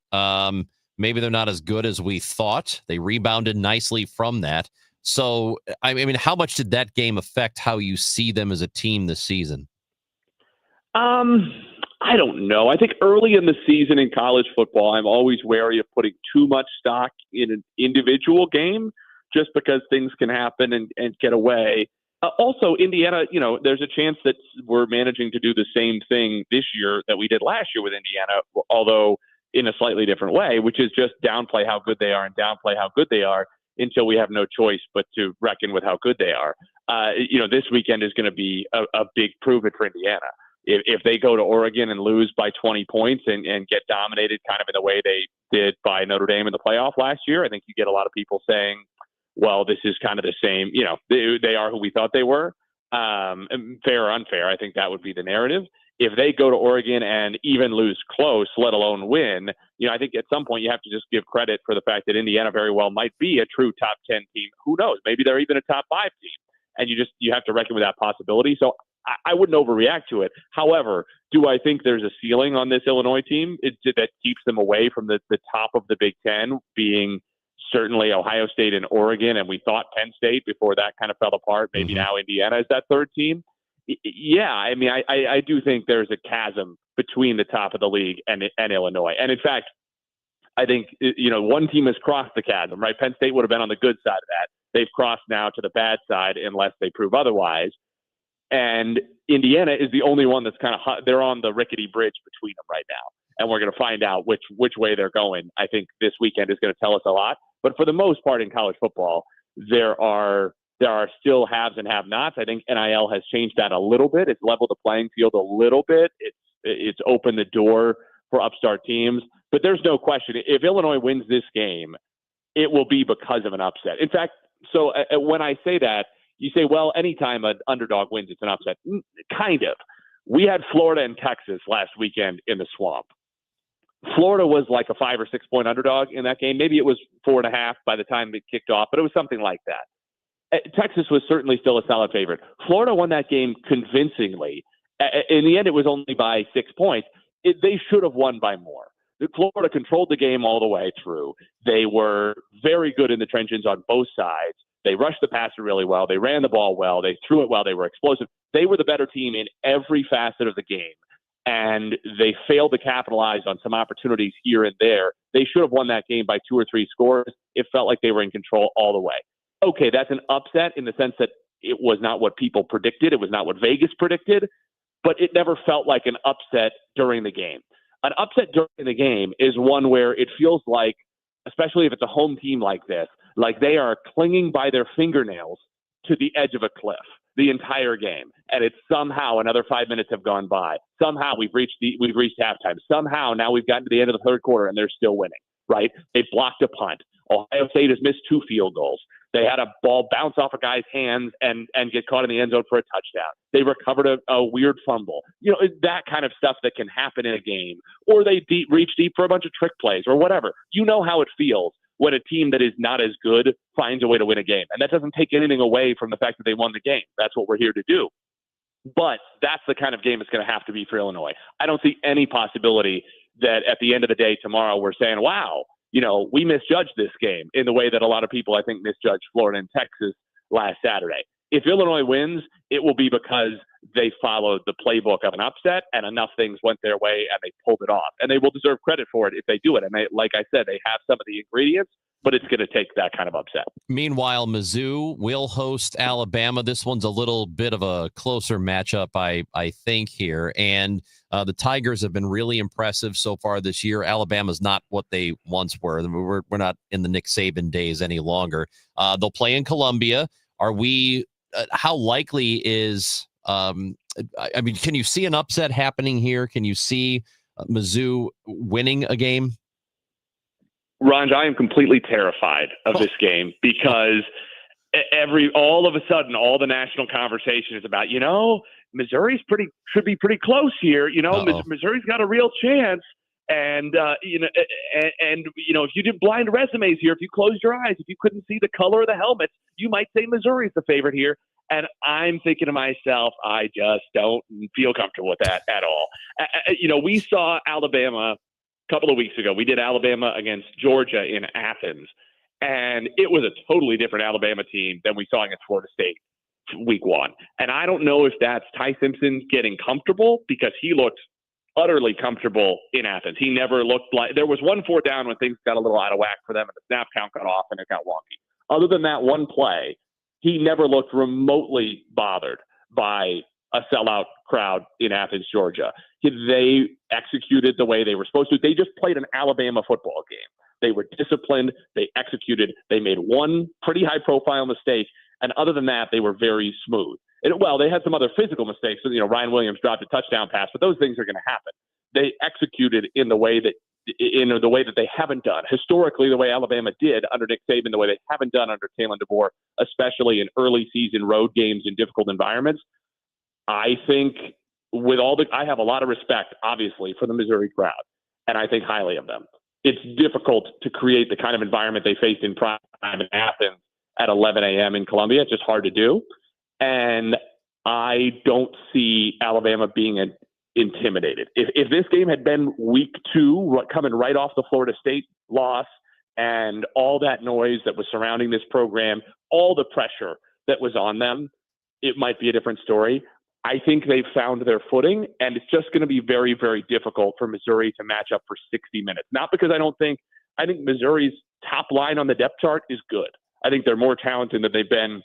Maybe they're not as good as we thought. They rebounded nicely from that. So, I mean, how much did that game affect how you see them as a team this season? I don't know. I think early in the season in college football, I'm always wary of putting too much stock in an individual game just because things can happen and get away. Also, Indiana, there's a chance that we're managing to do the same thing this year that we did last year with Indiana, although in a slightly different way, which is just downplay how good they are and downplay how good they are until we have no choice but to reckon with how good they are. This weekend is going to be a big prove-it for Indiana. If they go to Oregon and lose by 20 points and get dominated kind of in the way they did by Notre Dame in the playoff last year, I think you get a lot of people saying, well, this is kind of the same, they are who we thought they were. Fair or unfair, I think that would be the narrative. If they go to Oregon and even lose close, let alone win, I think at some point you have to just give credit for the fact that Indiana very well might be a true top 10 team. Who knows? Maybe they're even a top 5 team. And you have to reckon with that possibility. So I wouldn't overreact to it. However, do I think there's a ceiling on this Illinois team that keeps them away from the top of the Big Ten, being certainly Ohio State and Oregon, and we thought Penn State before that kind of fell apart. Maybe now Indiana is that third team. Yeah, I mean, I do think there's a chasm between the top of the league and Illinois. And in fact, I think, one team has crossed the chasm, right? Penn State would have been on the good side of that. They've crossed now to the bad side unless they prove otherwise. And Indiana is the only one that's kind of they're on the rickety bridge between them right now. And we're going to find out which way they're going. I think this weekend is going to tell us a lot. But for the most part in college football, there are still haves and have-nots. I think NIL has changed that a little bit. It's leveled the playing field a little bit. It's opened the door for upstart teams. But there's no question, if Illinois wins this game, it will be because of an upset. In fact, so when I say that, you say, well, anytime an underdog wins, it's an upset. Kind of. We had Florida and Texas last weekend in the Swamp. Florida was like a 5 or 6 point underdog in that game. Maybe it was 4.5 by the time it kicked off, but it was something like that. Texas was certainly still a solid favorite. Florida won that game convincingly. In the end, it was only by 6 points. They should have won by more. Florida controlled the game all the way through. They were very good in the trenches on both sides. They rushed the passer really well. They ran the ball well. They threw it well. They were explosive. They were the better team in every facet of the game. And they failed to capitalize on some opportunities here and there. They should have won that game by 2 or 3 scores. It felt like they were in control all the way. Okay, that's an upset in the sense that it was not what people predicted. It was not what Vegas predicted. But it never felt like an upset during the game. An upset during the game is one where it feels like, especially if it's a home team like this, like they are clinging by their fingernails to the edge of a cliff the entire game. And it's somehow another 5 minutes have gone by. Somehow we've reached halftime. Somehow now we've gotten to the end of the third quarter and they're still winning, right? They blocked a punt. Ohio State has missed 2 field goals. They had a ball bounce off a guy's hands and get caught in the end zone for a touchdown. They recovered a weird fumble. That kind of stuff that can happen in a game. Or they reach deep for a bunch of trick plays or whatever. You know how it feels when a team that is not as good finds a way to win a game. And that doesn't take anything away from the fact that they won the game. That's what we're here to do. But that's the kind of game it's going to have to be for Illinois. I don't see any possibility that at the end of the day tomorrow we're saying, wow, we misjudged this game in the way that a lot of people, I think, misjudged Florida and Texas last Saturday. If Illinois wins, it will be because they followed the playbook of an upset and enough things went their way and they pulled it off. And they will deserve credit for it if they do it. And like I said, they have some of the ingredients, but it's going to take that kind of upset. Meanwhile, Mizzou will host Alabama. This one's a little bit of a closer matchup, I think, here. And the Tigers have been really impressive so far this year. Alabama's not what they once were. We're not in the Nick Saban days any longer. They'll play in Columbia. Are we how likely is can you see an upset happening here? Can you see Mizzou winning a game? Ranj, I am completely terrified of this game because all of a sudden, all the national conversation is about, Missouri's should be pretty close here. Missouri's got a real chance. And if you did blind resumes here, if you closed your eyes, if you couldn't see the color of the helmets, you might say Missouri's the favorite here. And I'm thinking to myself, I just don't feel comfortable with that at all. We saw Alabama a couple of weeks ago. We did Alabama against Georgia in Athens, and it was a totally different Alabama team than we saw against Florida State week one. And I don't know if that's Ty Simpson getting comfortable, because he looked utterly comfortable in Athens. He never looked like – there was 1 4th down when things got a little out of whack for them and the snap count got off and it got wonky. Other than that one play, he never looked remotely bothered by a sellout crowd in Athens, Georgia. They executed the way they were supposed to. They just played an Alabama football game. They were disciplined. They executed. They made one pretty high-profile mistake, and other than that, they were very smooth. They had some other physical mistakes. Ryan Williams dropped a touchdown pass, but those things are going to happen. They executed in the way that they haven't done historically, the way Alabama did under Nick Saban, the way they haven't done under Kalen DeBoer, especially in early season road games in difficult environments. I think I have a lot of respect, obviously, for the Missouri crowd, and I think highly of them. It's difficult to create the kind of environment they faced in prime time in Athens at 11 a.m. in Columbia. It's just hard to do. And I don't see Alabama being intimidated. If this game had been week 2, coming right off the Florida State loss and all that noise that was surrounding this program, all the pressure that was on them, it might be a different story. I think they've found their footing, and it's just going to be very, very difficult for Missouri to match up for 60 minutes. Not because I think Missouri's top line on the depth chart is good. I think they're more talented than they've been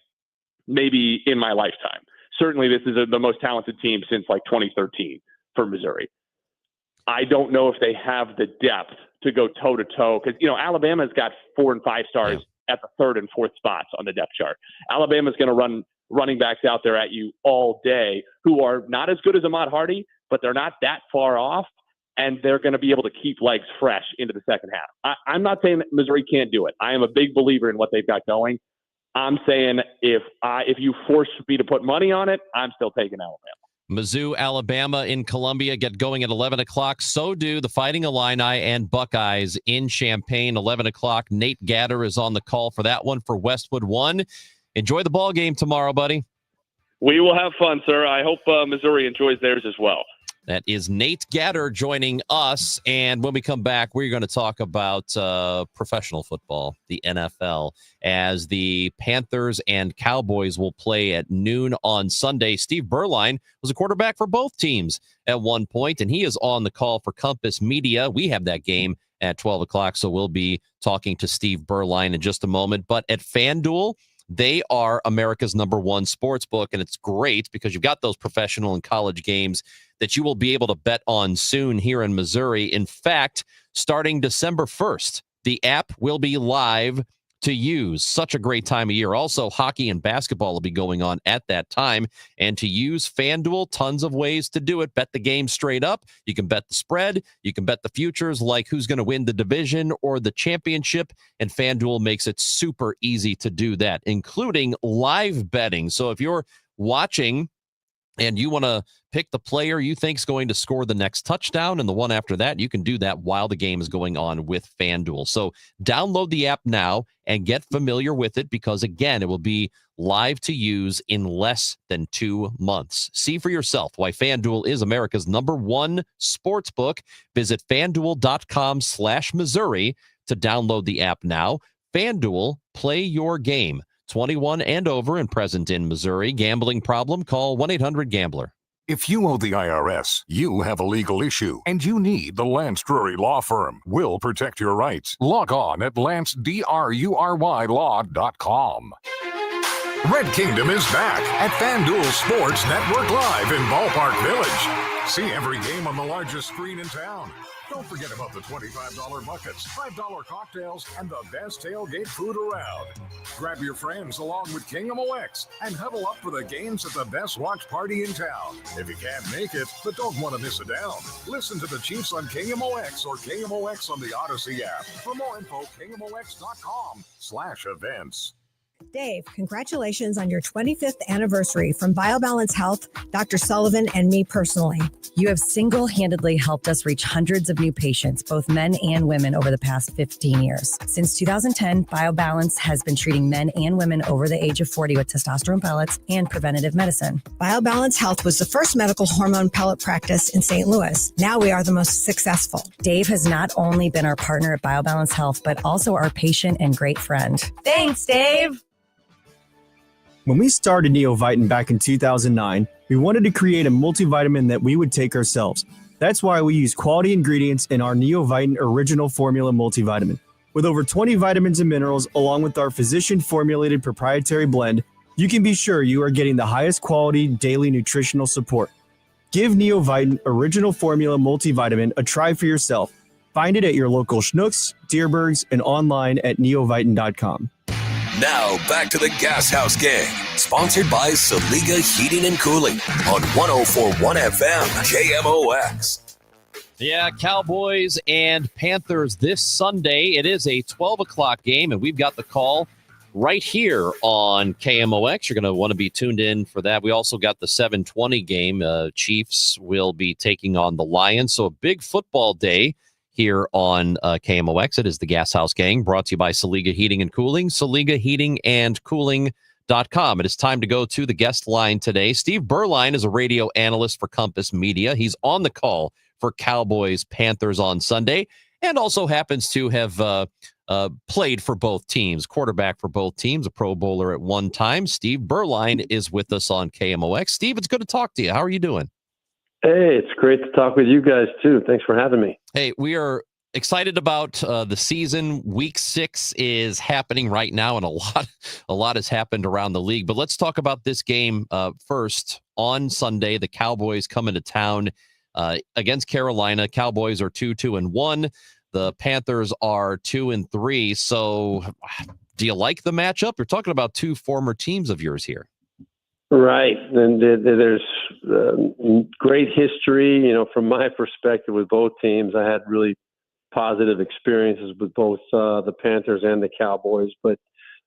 maybe in my lifetime. Certainly this is the most talented team since 2013 for Missouri. I don't know if they have the depth to go toe-to-toe because, Alabama's got 4 and 5 stars at the 3rd and 4th spots on the depth chart. Alabama's going to run running backs out there at you all day who are not as good as Ahmad Hardy, but they're not that far off, and they're going to be able to keep legs fresh into the second half. I'm not saying that Missouri can't do it. I am a big believer in what they've got going. I'm saying if you force me to put money on it, I'm still taking Alabama. Mizzou, Alabama in Columbia get going at 11 o'clock. So do the Fighting Illini and Buckeyes in Champaign, 11 o'clock. Nate Gatter is on the call for that one for Westwood 1. Enjoy the ball game tomorrow, buddy. We will have fun, sir. I hope Missouri enjoys theirs as well. That is Nate Gatter joining us. And when we come back, we're going to talk about professional football, the NFL, as the Panthers and Cowboys will play at noon on Sunday. Steve Berline was a quarterback for both teams at one point, and he is on the call for Compass Media. We have that game at 12 o'clock, so we'll be talking to Steve Berline in just a moment. But at FanDuel, they are America's #1 sports book, and it's great because you've got those professional and college games that you will be able to bet on soon here in Missouri. In fact, starting December 1st, the app will be live to use. Such a great time of year. Also, hockey and basketball will be going on at that time. And to use FanDuel, tons of ways to do it. Bet the game straight up. You can bet the spread. You can bet the futures, like who's going to win the division or the championship. And FanDuel makes it super easy to do that, including live betting. So if you're watching and you want to pick the player you think is going to score the next touchdown and the one after that, you can do that while the game is going on with FanDuel. So download the app now and get familiar with it because, again, it will be live to use in less than 2 months. See for yourself why FanDuel is America's #1 sports book. Visit FanDuel.com/Missouri to download the app now. FanDuel, play your game. 21 and over and present in Missouri. Gambling problem? Call 1-800-GAMBLER. If you owe the IRS, you have a legal issue, and you need the Lance Drury Law Firm. We'll protect your rights. Log on at LanceDruryLaw.com. Red Kingdom is back at FanDuel Sports Network Live in Ballpark Village. See every game on the largest screen in town. Don't forget about the $25 buckets, $5 cocktails, and the best tailgate food around. Grab your friends along with KMOX and huddle up for the games at the best watch party in town. If you can't make it, but don't want to miss it down, listen to the Chiefs on KMOX or KMOX on the Odyssey app. For more info, KMOX.com/events. Dave, congratulations on your 25th anniversary from BioBalance Health, Dr. Sullivan, and me personally. You have single-handedly helped us reach hundreds of new patients, both men and women, over the past 15 years. Since 2010, BioBalance has been treating men and women over the age of 40 with testosterone pellets and preventative medicine. BioBalance Health was the first medical hormone pellet practice in St. Louis. Now we are the most successful. Dave has not only been our partner at BioBalance Health, but also our patient and great friend. Thanks, Dave. When we started Neovitin back in 2009, we wanted to create a multivitamin that we would take ourselves. That's why we use quality ingredients in our Neovitin Original Formula multivitamin. With over 20 vitamins and minerals, along with our physician-formulated proprietary blend, you can be sure you are getting the highest quality daily nutritional support. Give Neovitin Original Formula multivitamin a try for yourself. Find it at your local Schnucks, Deerbergs, and online at neovitin.com. Now back to the Gashouse Gang, sponsored by Saliga Heating and Cooling on 104.1 FM KMOX. Yeah, Cowboys and Panthers this Sunday. It is a 12 o'clock game, and we've got the call right here on KMOX. You're going to want to be tuned in for that. We also got the 7:20 game. Chiefs will be taking on the Lions, so a big football day here on KMOX. It is the Gashouse Gang, brought to you by Saliga Heating and Cooling, SaligaHeatingandCooling.com. It is time to go to the guest line today. Steve Berline is a radio analyst for Compass Media. He's on the call for Cowboys Panthers on Sunday, and also happens to have played for both teams, quarterback for both teams, a Pro Bowler at one time. Steve Berline is with us on KMOX. Steve, it's good to talk to you. How are you doing? Hey, it's great to talk with you guys, too. Thanks for having me. Hey, we are excited about the season. Week 6 is happening right now, and a lot has happened around the league. But let's talk about this game first. On Sunday, the Cowboys come into town against Carolina. Cowboys are 2-1. The Panthers are 2-3. So do you like the matchup? You're talking about two former teams of yours here. Right. And there's great history, from my perspective with both teams. I had really positive experiences with both the Panthers and the Cowboys. But,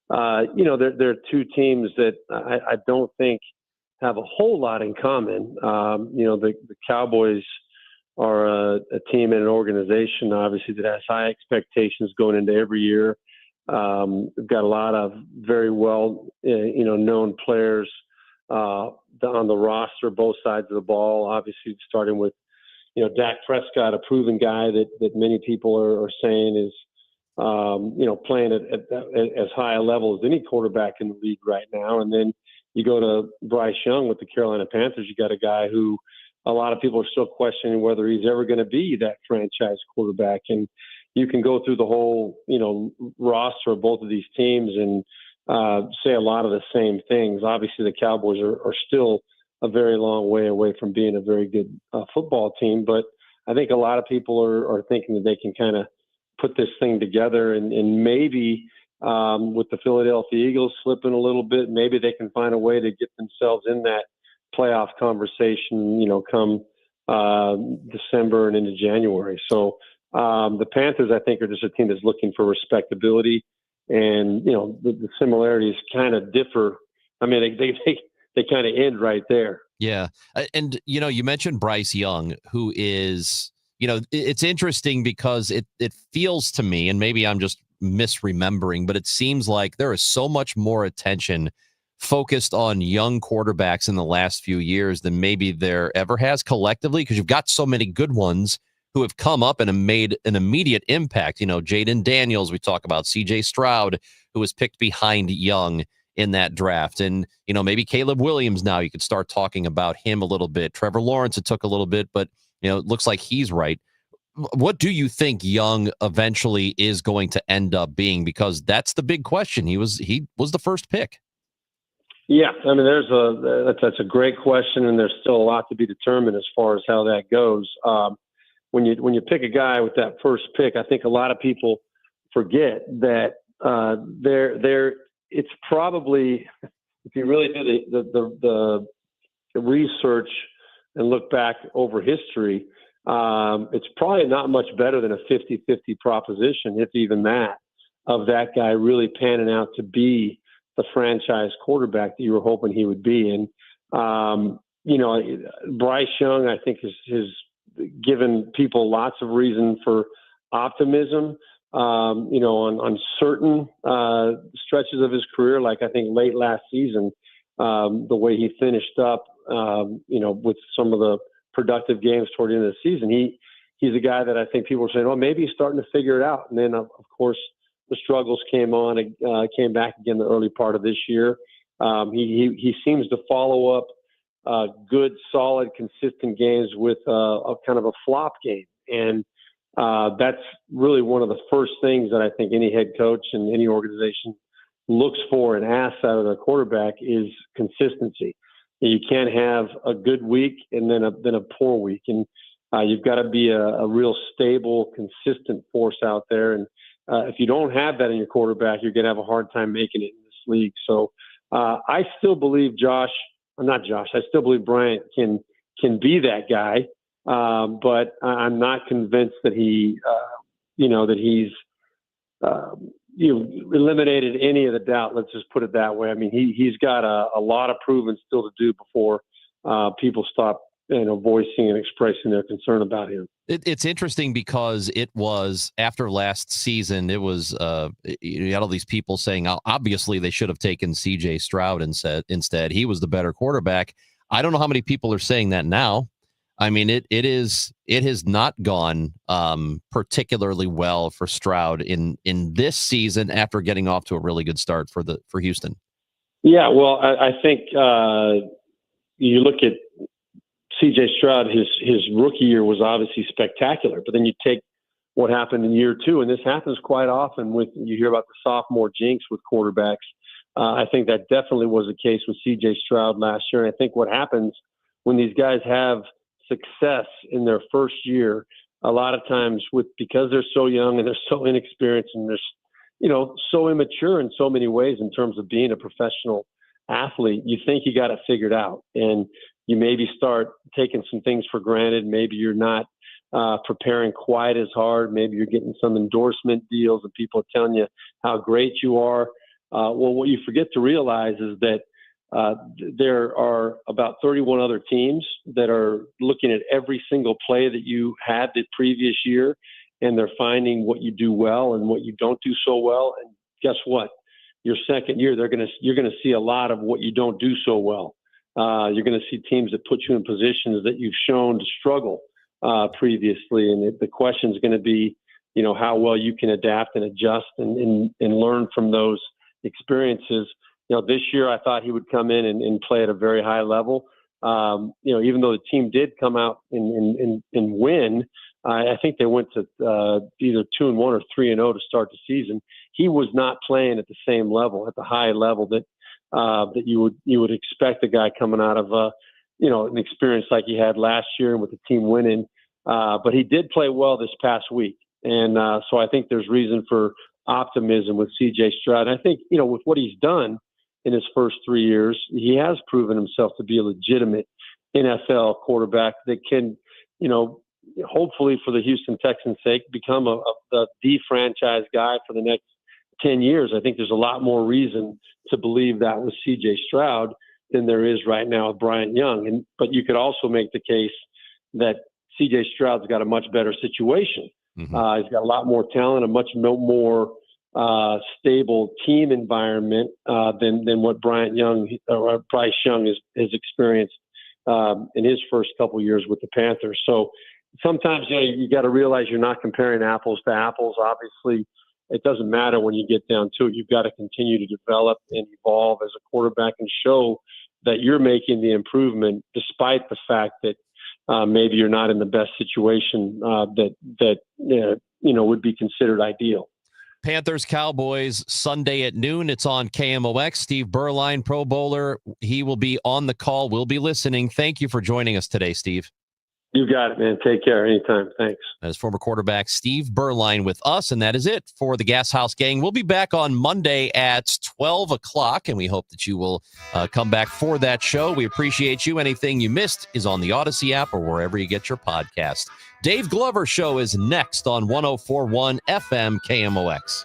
they're two teams that I don't think have a whole lot in common. The Cowboys are a team and an organization, obviously, that has high expectations going into every year. We've got a lot of very well, known players on the roster, both sides of the ball, obviously starting with, Dak Prescott, a proven guy that many people are saying is, playing at as high a level as any quarterback in the league right now. And then you go to Bryce Young with the Carolina Panthers. You got a guy who a lot of people are still questioning whether he's ever going to be that franchise quarterback. And you can go through the whole, roster of both of these teams and say a lot of the same things. Obviously, the Cowboys are still a very long way away from being a very good football team. But I think a lot of people are thinking that they can kind of put this thing together and maybe with the Philadelphia Eagles slipping a little bit, maybe they can find a way to get themselves in that playoff conversation, come December and into January. So the Panthers, I think, are just a team that's looking for respectability. And, the similarities kind of differ. I mean, they kind of end right there. Yeah. And, you mentioned Bryce Young, who is, it's interesting because it feels to me, and maybe I'm just misremembering, but it seems like there is so much more attention focused on young quarterbacks in the last few years than maybe there ever has collectively, because you've got so many good ones who have come up and have made an immediate impact. Jaden Daniels, we talk about CJ Stroud, who was picked behind Young in that draft. And, maybe Caleb Williams now, you could start talking about him a little bit. Trevor Lawrence, it took a little bit, but, it looks like he's right. What do you think Young eventually is going to end up being? Because that's the big question. He was the first pick. Yeah, I mean, that's a great question, and there's still a lot to be determined as far as how that goes. When you pick a guy with that first pick, I think a lot of people forget that it's probably, if you really do the research and look back over history, it's probably not much better than a 50-50 proposition, if even that, of that guy really panning out to be the franchise quarterback that you were hoping he would be. And, Bryce Young, I think, has given people lots of reason for optimism, on certain stretches of his career, like I think late last season, the way he finished up, with some of the productive games toward the end of the season. He's a guy that I think people are saying, oh, maybe he's starting to figure it out. And then, of course, the struggles came back again the early part of this year. He seems to follow up good, solid, consistent games with a kind of a flop game. And that's really one of the first things that I think any head coach and any organization looks for and asks out of their quarterback is consistency. You can't have a good week and then a poor week. And you've got to be a real stable, consistent force out there. And if you don't have that in your quarterback, you're going to have a hard time making it in this league. So I still believe I still believe Bryant can be that guy. But I'm not convinced that he's eliminated any of the doubt. Let's just put it that way. I mean, he's got a lot of proving still to do before people stop, voicing and expressing their concern about him. It's interesting because it was after last season. It was you had all these people saying, obviously they should have taken C.J. Stroud instead. He was the better quarterback. I don't know how many people are saying that now. I mean, it has not gone particularly well for Stroud in this season after getting off to a really good start for Houston. Yeah, well, I think you look at C.J. Stroud. His rookie year was obviously spectacular, but then you take what happened in year two, and this happens quite often you hear about the sophomore jinx with quarterbacks. I think that definitely was the case with C.J. Stroud last year. And I think what happens when these guys have success in their first year, a lot of times because they're so young and they're so inexperienced and they're so immature in so many ways in terms of being a professional athlete, you think you got it figured out, and you maybe start taking some things for granted. Maybe you're not preparing quite as hard. Maybe you're getting some endorsement deals and people are telling you how great you are. Well, what you forget to realize is that there are about 31 other teams that are looking at every single play that you had the previous year, and they're finding what you do well and what you don't do so well. And guess what? Your second year, you're going to see a lot of what you don't do so well. You're going to see teams that put you in positions that you've shown to struggle previously, and the question is going to be, how well you can adapt and adjust and learn from those experiences. This year I thought he would come in and play at a very high level. Even though the team did come out and win, I think they went to either 2-1 or 3-0 to start the season. He was not playing at the same level, at the high level that you would expect a guy coming out of an experience like he had last year and with the team winning. But he did play well this past week, and so I think there's reason for optimism with C.J. Stroud. And I think with what he's done in his first 3 years, he has proven himself to be a legitimate NFL quarterback that can, hopefully for the Houston Texans' sake, become the franchise guy for the next 10 years. I think there's a lot more reason to believe that with C.J. Stroud than there is right now with Bryant Young. But you could also make the case that C.J. Stroud's got a much better situation. Mm-hmm. He's got a lot more talent, a much more stable team environment than what Bryce Young has experienced in his first couple years with the Panthers. So sometimes you got to realize you're not comparing apples to apples. Obviously, it doesn't matter when you get down to it. You've got to continue to develop and evolve as a quarterback and show that you're making the improvement despite the fact that maybe you're not in the best situation that would be considered ideal. Panthers Cowboys Sunday at noon. It's on KMOX. Steve Berline, Pro Bowler. He will be on the call. We'll be listening. Thank you for joining us today, Steve. You got it, man. Take care. Anytime. Thanks. That is former quarterback Steve Berline with us, and that is it for the Gashouse Gang. We'll be back on Monday at 12 o'clock, and we hope that you will come back for that show. We appreciate you. Anything you missed is on the Odyssey app or wherever you get your podcast. Dave Glover Show is next on 104.1 FM KMOX.